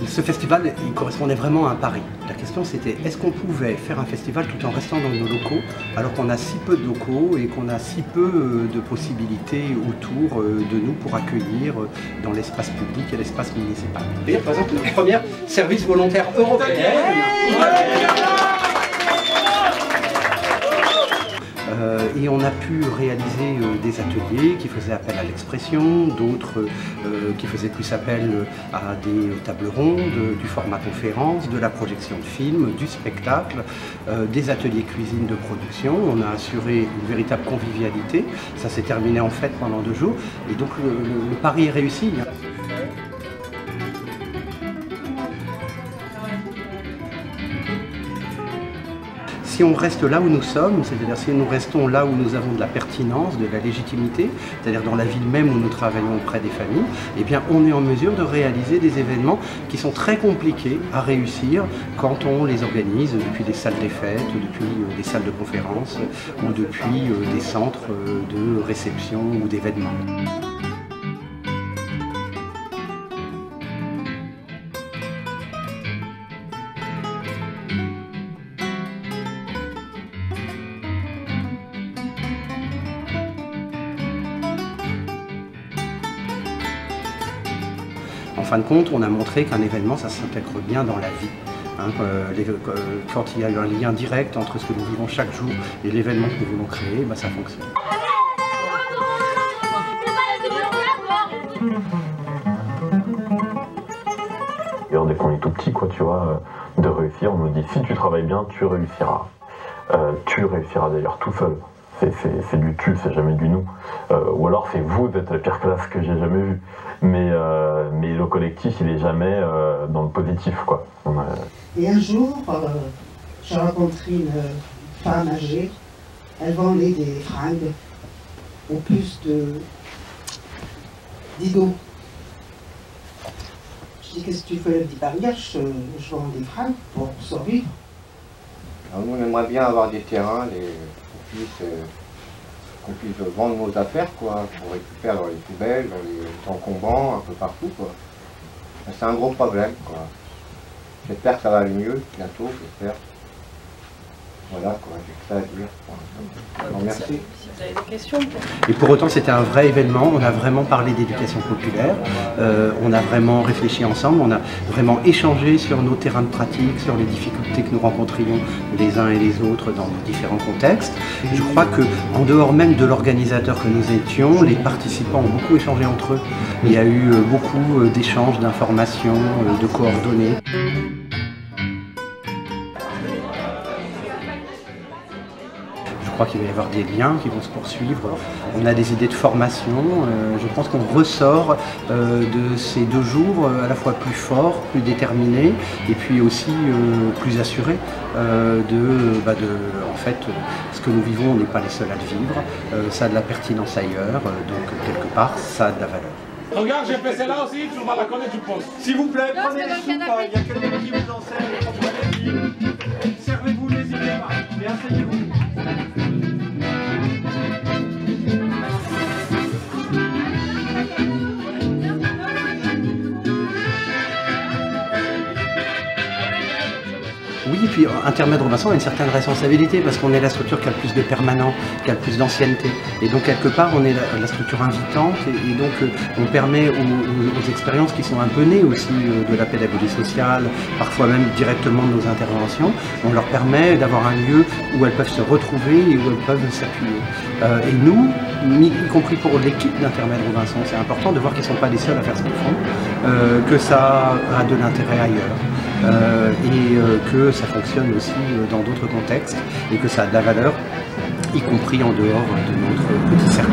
Ce festival, il correspondait vraiment à un pari. La question c'était, est-ce qu'on pouvait faire un festival tout en restant dans nos locaux, alors qu'on a si peu de locaux et qu'on a si peu de possibilités autour de nous pour accueillir dans l'espace public et l'espace municipal. Et par exemple, notre première service volontaire européen. Et on a pu réaliser des ateliers qui faisaient appel à l'expression, d'autres qui faisaient plus appel à des tables rondes, du format conférence, de la projection de films, du spectacle, des ateliers cuisine de production. On a assuré une véritable convivialité. Ça s'est terminé en fête pendant 2 jours. Et donc le pari est réussi. Si on reste là où nous sommes, c'est-à-dire si nous restons là où nous avons de la pertinence, de la légitimité, c'est-à-dire dans la ville même où nous travaillons auprès des familles, eh bien on est en mesure de réaliser des événements qui sont très compliqués à réussir quand on les organise depuis des salles des fêtes, depuis des salles de conférences ou depuis des centres de réception ou d'événements. En fin de compte, on a montré qu'un événement, ça s'intègre bien dans la vie. Quand il y a eu un lien direct entre ce que nous vivons chaque jour et l'événement que nous voulons créer, ça fonctionne. Dès qu'on est tout petit, quoi, tu vois, de réussir, on nous dit si tu travailles bien, tu réussiras. Tu réussiras d'ailleurs tout seul. C'est du tu, c'est jamais du nous. Ou alors c'est vous êtes la pire classe que j'ai jamais vue. Mais le collectif, il est jamais dans le positif, quoi. Et un jour, j'ai rencontré une femme âgée. Elle vendait des fringues au plus d'Ido. Je dis, qu'est-ce que tu fais? Elle dit, bah regarde, je vends des fringues pour survivre. Alors nous, on aimerait bien avoir des terrains, qu'on puisse vendre nos affaires, quoi, qu'on récupère dans les poubelles, dans les encombrants, un peu partout, quoi. C'est un gros problème, quoi. J'espère que ça va aller mieux, bientôt, j'espère. Voilà, quoi, j'ai que ça à dire. Alors, merci. Si vous avez des questions. Et pour autant, c'était un vrai événement. On a vraiment parlé d'éducation populaire. On a vraiment réfléchi ensemble. On a vraiment échangé sur nos terrains de pratique, sur les difficultés que nous rencontrions les uns et les autres dans différents contextes. Je crois qu'en dehors même de l'organisateur que nous étions, les participants ont beaucoup échangé entre eux. Il y a eu beaucoup d'échanges, d'informations, de coordonnées. Je crois qu'il va y avoir des liens qui vont se poursuivre. On a des idées de formation. Je pense qu'on ressort de ces 2 jours à la fois plus fort, plus déterminé et puis aussi plus assuré en fait, ce que nous vivons, on n'est pas les seuls à le vivre. Ça a de la pertinence ailleurs, donc quelque part, ça a de la valeur. Regarde, j'ai fait celle-là aussi, tu vas la connaître, je pense. S'il vous plaît, prenez les soupes, il y a quelqu'un qui vous en sert. Servez-vous, n'hésitez pas, et asseyez-vous. Oui, et puis Intermède Robinson a une certaine responsabilité parce qu'on est la structure qui a le plus de permanents, qui a le plus d'ancienneté. Et donc quelque part, on est la structure invitante et donc on permet aux expériences qui sont un peu nées aussi de la pédagogie sociale, parfois même directement de nos interventions, on leur permet d'avoir un lieu où elles peuvent se retrouver et où elles peuvent s'appuyer. Et nous, y compris pour l'équipe d'Intermède Robinson, c'est important de voir qu'ils ne sont pas les seuls à faire ce qu'ils font, que ça a de l'intérêt ailleurs. Et que ça fonctionne aussi dans d'autres contextes et que ça a de la valeur, y compris en dehors de notre petit cercle.